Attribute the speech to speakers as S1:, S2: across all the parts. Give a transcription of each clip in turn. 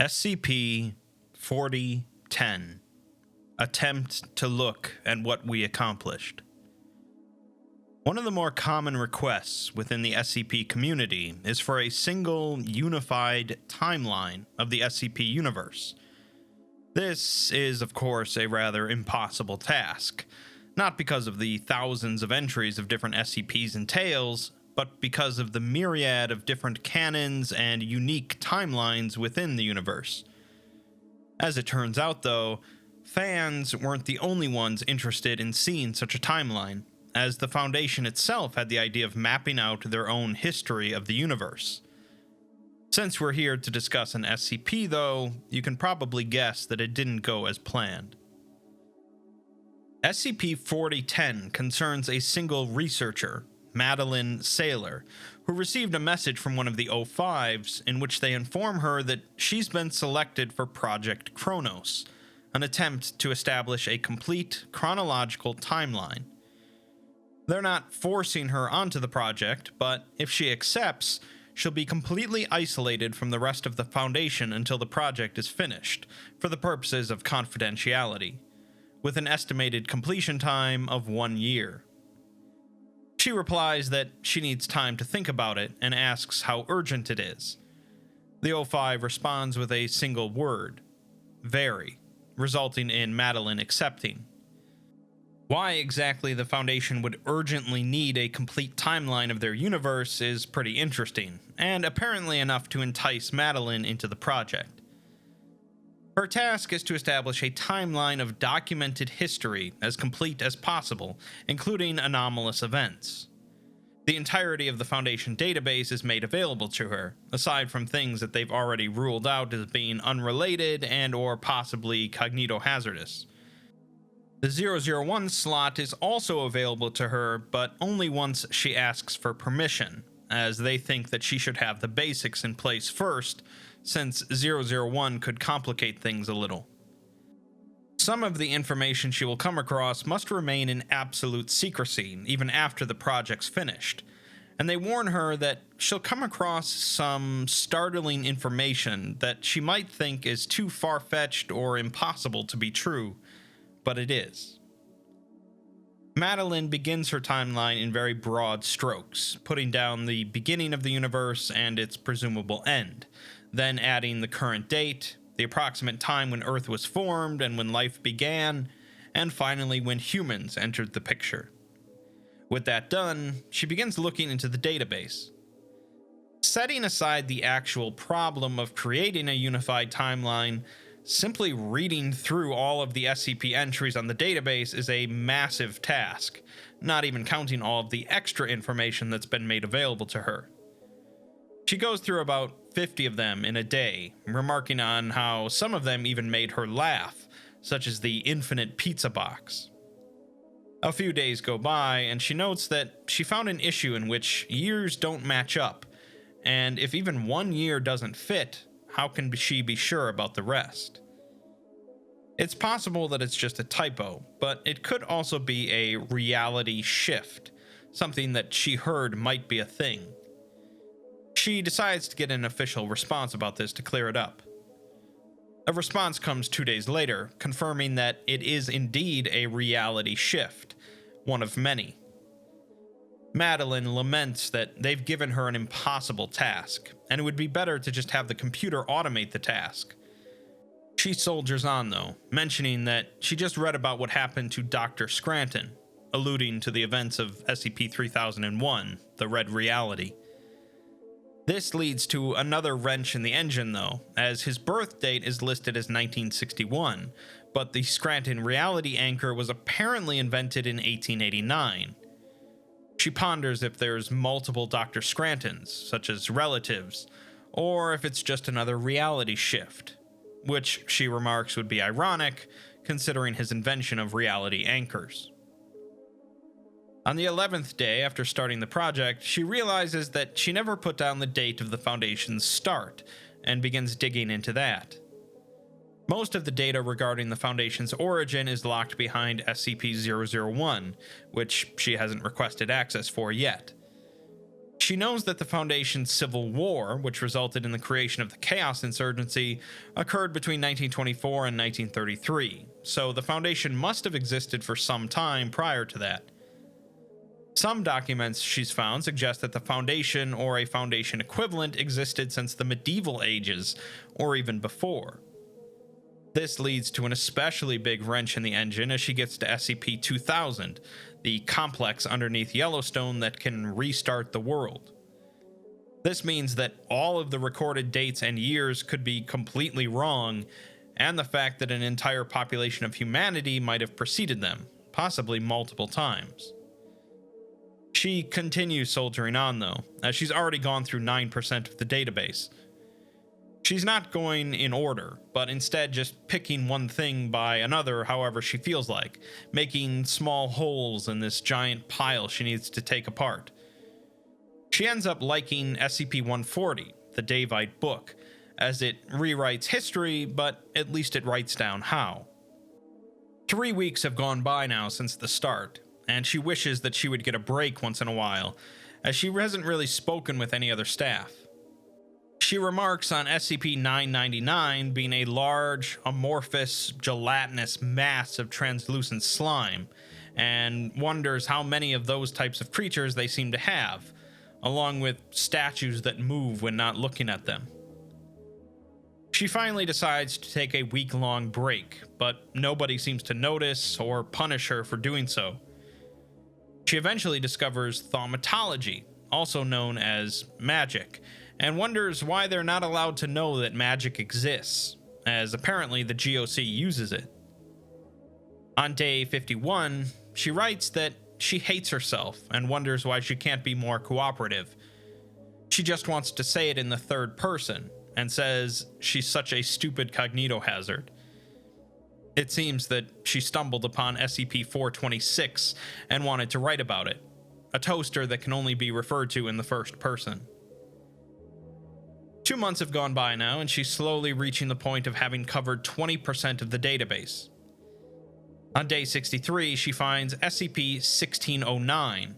S1: SCP-4010. Attempt to look at what we accomplished. One of the more common requests within the SCP community is for a single, unified timeline of the SCP universe. This is, of course, a rather impossible task, not because of the thousands of entries of different SCPs and tales, but because of the myriad of different canons and unique timelines within the universe. As it turns out, though, fans weren't the only ones interested in seeing such a timeline, as the Foundation itself had the idea of mapping out their own history of the universe. Since we're here to discuss an SCP, though, you can probably guess that it didn't go as planned. SCP-4010 concerns a single researcher, Madeline Saylor, who received a message from one of the O5s in which they inform her that she's been selected for Project Kronos, an attempt to establish a complete chronological timeline. They're not forcing her onto the project, but if she accepts, she'll be completely isolated from the rest of the Foundation until the project is finished, for the purposes of confidentiality, with an estimated completion time of 1 year. She replies that she needs time to think about it and asks how urgent it is. The O5 responds with a single word, very, resulting in Madeline accepting. Why exactly the Foundation would urgently need a complete timeline of their universe is pretty interesting, and apparently enough to entice Madeline into the project. Her task is to establish a timeline of documented history as complete as possible, including anomalous events. The entirety of the Foundation database is made available to her, aside from things that they've already ruled out as being unrelated and/or possibly cognitohazardous. The 001 slot is also available to her, but only once she asks for permission, as they think that she should have the basics in place first, since 001 could complicate things a little. Some of the information she will come across must remain in absolute secrecy, even after the project's finished, and they warn her that she'll come across some startling information that she might think is too far-fetched or impossible to be true, but it is. Madeline begins her timeline in very broad strokes, putting down the beginning of the universe and its presumable end, then adding the current date, the approximate time when Earth was formed and when life began, and finally when humans entered the picture. With that done, she begins looking into the database. Setting aside the actual problem of creating a unified timeline, simply reading through all of the SCP entries on the database is a massive task, not even counting all of the extra information that's been made available to her. She goes through about 50 of them in a day, remarking on how some of them even made her laugh, such as the infinite pizza box. A few days go by, and she notes that she found an issue in which years don't match up, and if even 1 year doesn't fit, how can she be sure about the rest? It's possible that it's just a typo, but it could also be a reality shift, something that she heard might be a thing. She decides to get an official response about this to clear it up. A response comes 2 days later, confirming that it is indeed a reality shift, one of many. Madeline laments that they've given her an impossible task, and it would be better to just have the computer automate the task. She soldiers on, though, mentioning that she just read about what happened to Dr. Scranton, alluding to the events of SCP-4001, the Red Reality. This leads to another wrench in the engine, though, as his birth date is listed as 1961, but the Scranton reality anchor was apparently invented in 1889. She ponders if there's multiple Dr. Scrantons, such as relatives, or if it's just another reality shift, which she remarks would be ironic, considering his invention of reality anchors. On the 11th day after starting the project, she realizes that she never put down the date of the Foundation's start, and begins digging into that. Most of the data regarding the Foundation's origin is locked behind SCP-001, which she hasn't requested access for yet. She knows that the Foundation's civil war, which resulted in the creation of the Chaos Insurgency, occurred between 1924 and 1933, so the Foundation must have existed for some time prior to that. Some documents she's found suggest that the Foundation or a Foundation equivalent existed since the medieval ages, or even before. This leads to an especially big wrench in the engine as she gets to SCP-4000, the complex underneath Yellowstone that can restart the world. This means that all of the recorded dates and years could be completely wrong, and the fact that an entire population of humanity might have preceded them, possibly multiple times. She continues soldiering on though, as she's already gone through 9% of the database. She's not going in order, but instead just picking one thing by another however she feels like, making small holes in this giant pile she needs to take apart. She ends up liking SCP-140, the Davite book, as it rewrites history, but at least it writes down how. 3 weeks have gone by now since the start, and she wishes that she would get a break once in a while, as she hasn't really spoken with any other staff. She remarks on SCP-999 being a large, amorphous, gelatinous mass of translucent slime, and wonders how many of those types of creatures they seem to have, along with statues that move when not looking at them. She finally decides to take a week-long break, but nobody seems to notice or punish her for doing so. She eventually discovers thaumatology, also known as magic, and wonders why they're not allowed to know that magic exists, as apparently the GOC uses it. On day 51, she writes that she hates herself and wonders why she can't be more cooperative. She just wants to say it in the third person, and says she's such a stupid cognitohazard. It seems that she stumbled upon SCP-4010 and wanted to write about it, a toaster that can only be referred to in the first person. 2 months have gone by now, and she's slowly reaching the point of having covered 20% of the database. On day 63, she finds SCP-1609,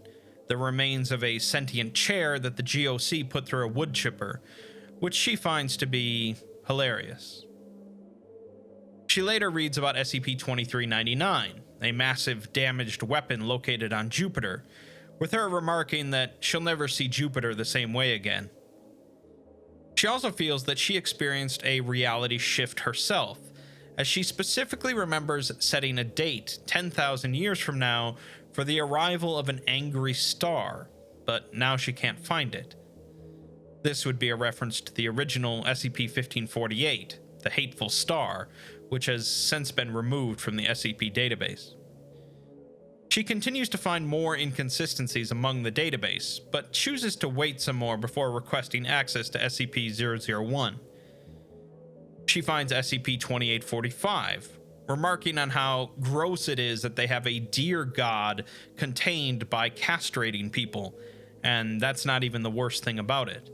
S1: the remains of a sentient chair that the GOC put through a wood chipper, which she finds to be hilarious. She later reads about SCP-2399, a massive damaged weapon located on Jupiter, with her remarking that she'll never see Jupiter the same way again. She also feels that she experienced a reality shift herself, as she specifically remembers setting a date 10,000 years from now for the arrival of an angry star, but now she can't find it. This would be a reference to the original SCP-1548, the Hateful Star, which has since been removed from the SCP database. She continues to find more inconsistencies among the database, but chooses to wait some more before requesting access to SCP-001. She finds SCP-2845, remarking on how gross it is that they have a deer god contained by castrating people, and that's not even the worst thing about it.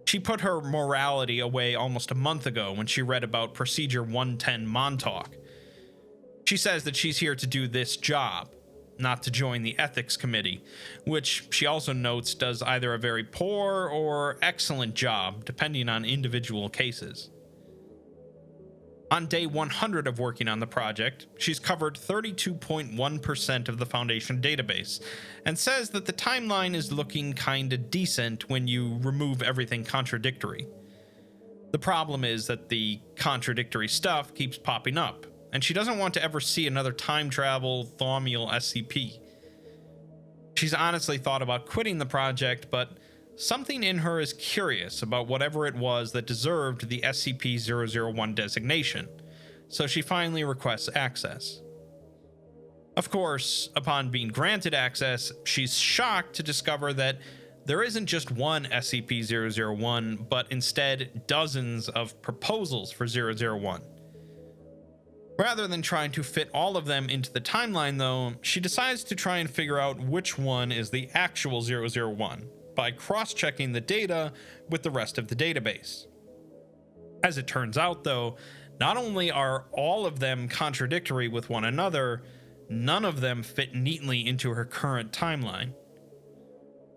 S1: She put her morality away almost a month ago when she read about Procedure 110 Montauk. She says that she's here to do this job, not to join the ethics committee, which she also notes does either a very poor or excellent job, depending on individual cases. On day 100 of working on the project, she's covered 32.1% of the Foundation database, and says that the timeline is looking kinda decent when you remove everything contradictory. The problem is that the contradictory stuff keeps popping up, and she doesn't want to ever see another time travel Thaumiel SCP. She's honestly thought about quitting the project, but something in her is curious about whatever it was that deserved the SCP-001 designation, so she finally requests access. Of course, upon being granted access, she's shocked to discover that there isn't just one SCP-001, but instead dozens of proposals for 001. Rather than trying to fit all of them into the timeline, though, she decides to try and figure out which one is the actual 001 by cross-checking the data with the rest of the database. As it turns out, though, not only are all of them contradictory with one another, none of them fit neatly into her current timeline.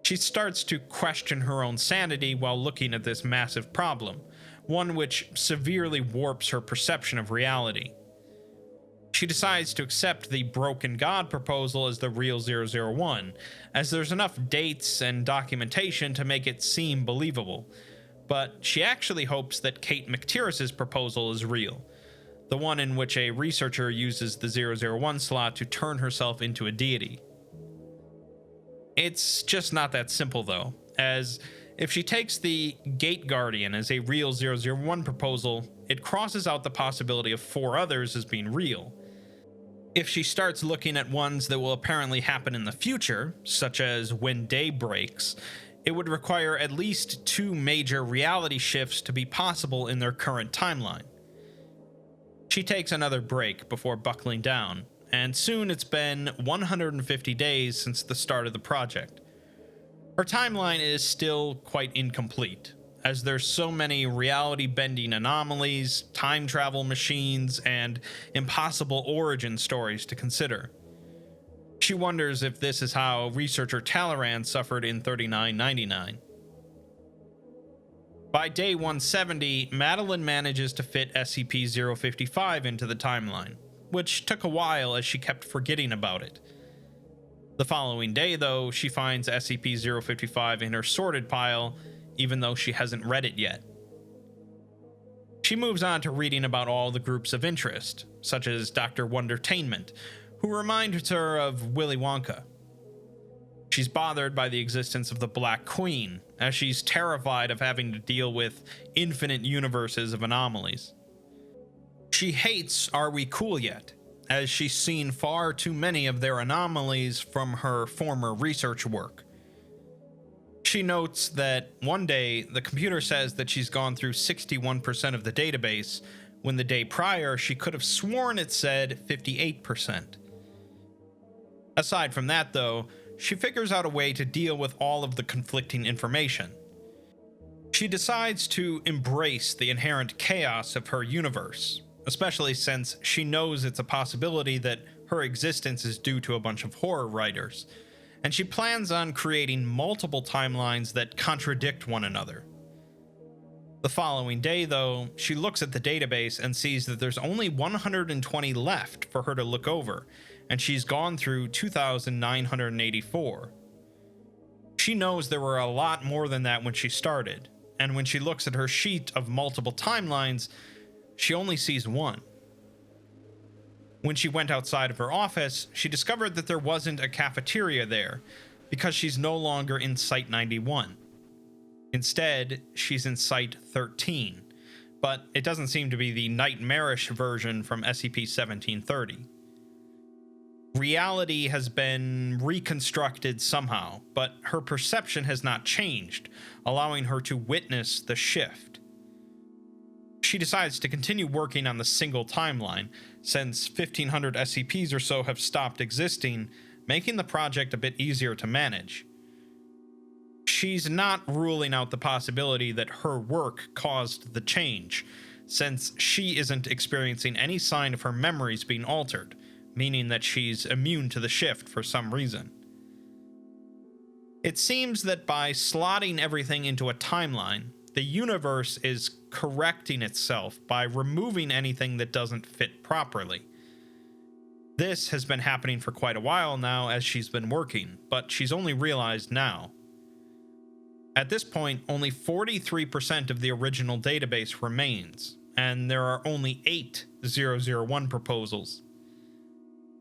S1: She starts to question her own sanity while looking at this massive problem, one which severely warps her perception of reality. She decides to accept the broken god proposal as the real 001, as there's enough dates and documentation to make it seem believable, but she actually hopes that Kate McTierris's proposal is real, the one in which a researcher uses the 001 slot to turn herself into a deity. It's just not that simple though, as if she takes the Gate Guardian as a real 001 proposal, it crosses out the possibility of 4 others as being real. If she starts looking at ones that will apparently happen in the future, such as when day breaks, it would require at least 2 major reality shifts to be possible in their current timeline. She takes another break before buckling down, and soon it's been 150 days since the start of the project. Her timeline is still quite incomplete, as there's so many reality-bending anomalies, time travel machines, and impossible origin stories to consider. She wonders if this is how researcher Talleyrand suffered in 3999. By day 170, Madeline manages to fit SCP-055 into the timeline, which took a while as she kept forgetting about it. The following day, though, she finds SCP-055 in her sorted pile, even though she hasn't read it yet. She moves on to reading about all the groups of interest, such as Dr. Wondertainment, who reminds her of Willy Wonka. She's bothered by the existence of the Black Queen, as she's terrified of having to deal with infinite universes of anomalies. She hates Are We Cool Yet?, as she's seen far too many of their anomalies from her former research work. She notes that one day the computer says that she's gone through 61% of the database, when the day prior she could have sworn it said 58%. Aside from that, though, she figures out a way to deal with all of the conflicting information. She decides to embrace the inherent chaos of her universe, especially since she knows it's a possibility that her existence is due to a bunch of horror writers, and she plans on creating multiple timelines that contradict one another. The following day, though, she looks at the database and sees that there's only 120 left for her to look over, and she's gone through 2,984. She knows there were a lot more than that when she started, and when she looks at her sheet of multiple timelines, she only sees one. When she went outside of her office, she discovered that there wasn't a cafeteria there, because she's no longer in Site 91. Instead, she's in Site 13, but it doesn't seem to be the nightmarish version from SCP-1730. Reality has been reconstructed somehow, but her perception has not changed, allowing her to witness the shift. She decides to continue working on the single timeline, since 1,500 SCPs or so have stopped existing, making the project a bit easier to manage. She's not ruling out the possibility that her work caused the change, since she isn't experiencing any sign of her memories being altered, meaning that she's immune to the shift for some reason. It seems that by slotting everything into a timeline, the universe is correcting itself by removing anything that doesn't fit properly. This has been happening for quite a while now as she's been working, but she's only realized now. At this point, only 43% of the original database remains, and there are only 8 001 proposals.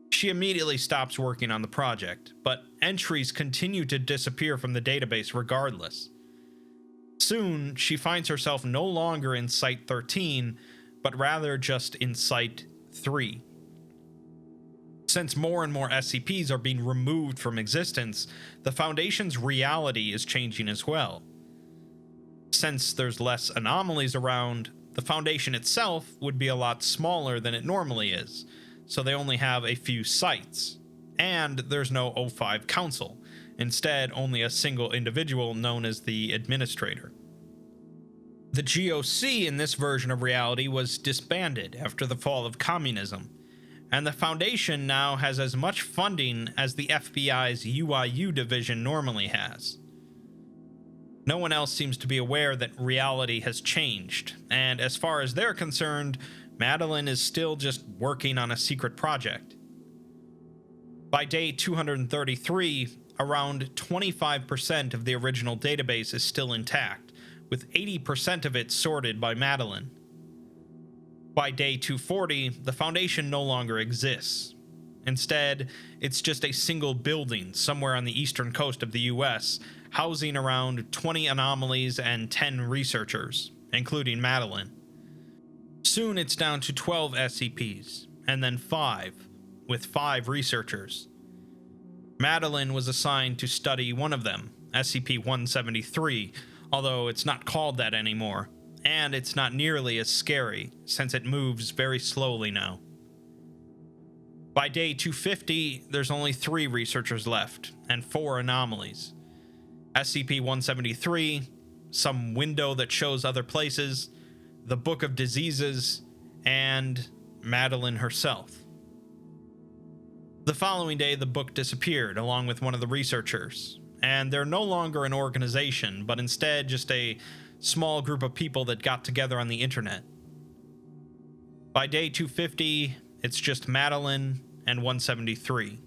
S1: She immediately stops working on the project, but entries continue to disappear from the database regardless. Soon, she finds herself no longer in Site 13, but rather just in Site 3. Since more and more SCPs are being removed from existence, the Foundation's reality is changing as well. Since there's less anomalies around, the Foundation itself would be a lot smaller than it normally is, so they only have a few sites, and there's no O5 Council. Instead, only a single individual known as the Administrator. The GOC in this version of reality was disbanded after the fall of communism, and the Foundation now has as much funding as the FBI's UIU division normally has. No one else seems to be aware that reality has changed, and as far as they're concerned, Madeline is still just working on a secret project. By day 233, around 25% of the original database is still intact, with 80% of it sorted by Madeline. By day 240, the Foundation no longer exists. Instead, it's just a single building somewhere on the eastern coast of the US, housing around 20 anomalies and 10 researchers, including Madeline. Soon it's down to 12 SCPs, and then 5, with 5 researchers. Madeline was assigned to study one of them, SCP-173, although it's not called that anymore, and it's not nearly as scary, since it moves very slowly now. By day 250, there's only 3 researchers left, and 4 anomalies. SCP-173, some window that shows other places, the Book of Diseases, and Madeline herself. The following day, the book disappeared along with one of the researchers, and they're no longer an organization, but instead just a small group of people that got together on the internet. By day 250, it's just Madeline and 173.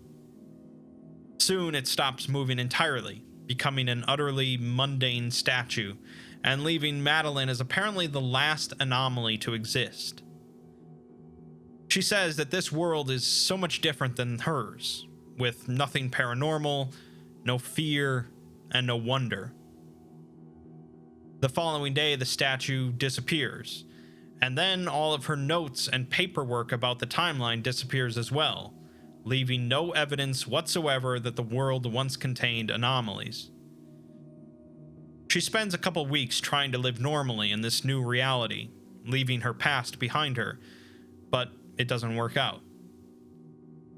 S1: Soon it stops moving entirely, becoming an utterly mundane statue, and leaving Madeline as apparently the last anomaly to exist. She says that this world is so much different than hers, with nothing paranormal, no fear, and no wonder. The following day, the statue disappears, and then all of her notes and paperwork about the timeline disappears as well, leaving no evidence whatsoever that the world once contained anomalies. She spends a couple weeks trying to live normally in this new reality, leaving her past behind her, but it doesn't work out.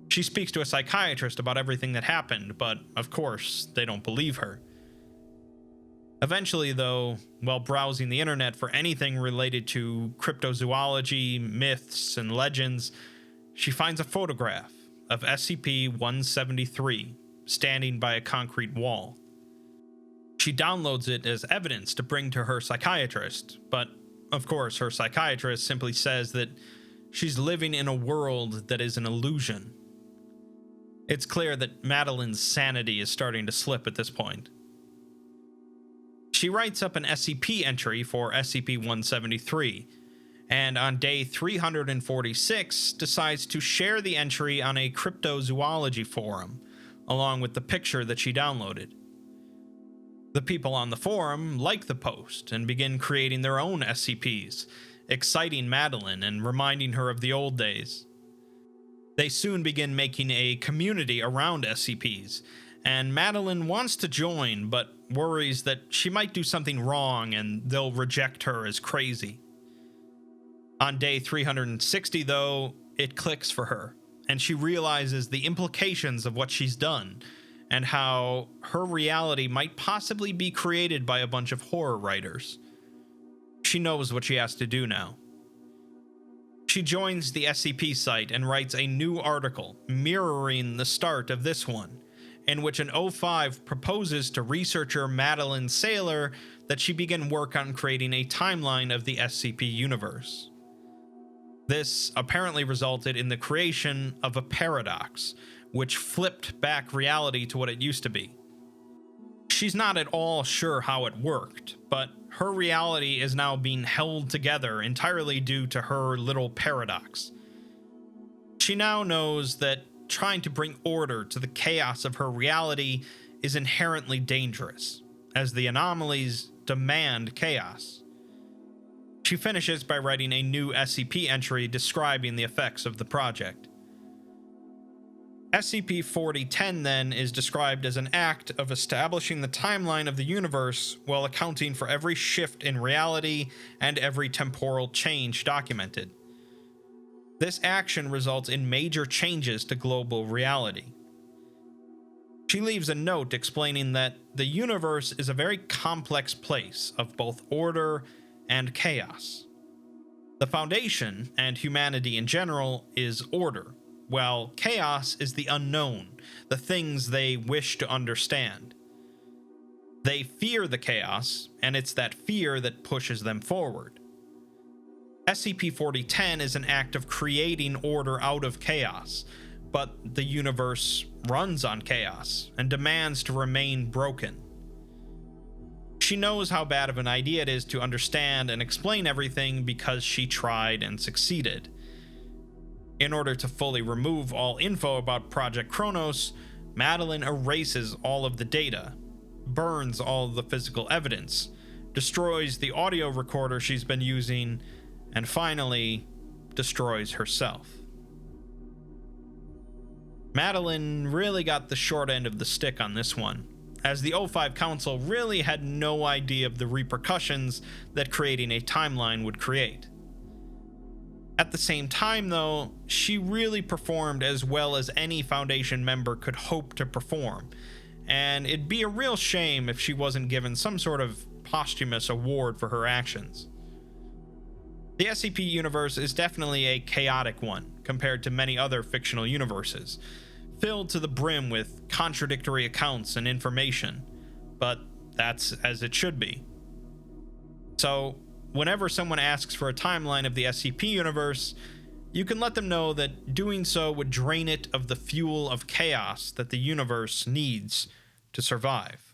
S1: She speaks to a psychiatrist about everything that happened, but of course, they don't believe her. Eventually, though, while browsing the internet for anything related to cryptozoology, myths, and legends, she finds a photograph of SCP-173 standing by a concrete wall. She downloads it as evidence to bring to her psychiatrist, but of course, her psychiatrist simply says that she's living in a world that is an illusion. It's clear that Madeline's sanity is starting to slip at this point. She writes up an SCP entry for SCP-173, and on day 346 decides to share the entry on a cryptozoology forum, along with the picture that she downloaded. The people on the forum like the post and begin creating their own SCPs, exciting Madeline and reminding her of the old days. They soon begin making a community around SCPs, and Madeline wants to join, but worries that she might do something wrong and they'll reject her as crazy. On day 360, though, it clicks for her, and she realizes the implications of what she's done, and how her reality might possibly be created by a bunch of horror writers. She knows what she has to do now. She joins the SCP site and writes a new article mirroring the start of this one, in which an O5 proposes to researcher Madeline Saylor that she begin work on creating a timeline of the SCP universe. This apparently resulted in the creation of a paradox, which flipped back reality to what it used to be. She's not at all sure how it worked, but her reality is now being held together entirely due to her little paradox. She now knows that trying to bring order to the chaos of her reality is inherently dangerous, as the anomalies demand chaos. She finishes by writing a new SCP entry describing the effects of the project. SCP-4010 then is described as an act of establishing the timeline of the universe while accounting for every shift in reality and every temporal change documented. This action results in major changes to global reality. She leaves a note explaining that the universe is a very complex place of both order and chaos. The Foundation, and humanity in general, is order, while chaos is the unknown, the things they wish to understand. They fear the chaos, and it's that fear that pushes them forward. SCP-4010 is an act of creating order out of chaos, but the universe runs on chaos and demands to remain broken. She knows how bad of an idea it is to understand and explain everything because she tried and succeeded. In order to fully remove all info about Project Kronos, Madeline erases all of the data, burns all of the physical evidence, destroys the audio recorder she's been using, and finally destroys herself. Madeline really got the short end of the stick on this one, as the O5 Council really had no idea of the repercussions that creating a timeline would create. At the same time, though, she really performed as well as any Foundation member could hope to perform, and it'd be a real shame if she wasn't given some sort of posthumous award for her actions. The SCP universe is definitely a chaotic one compared to many other fictional universes, filled to the brim with contradictory accounts and information, but that's as it should be. So, whenever someone asks for a timeline of the SCP universe, you can let them know that doing so would drain it of the fuel of chaos that the universe needs to survive.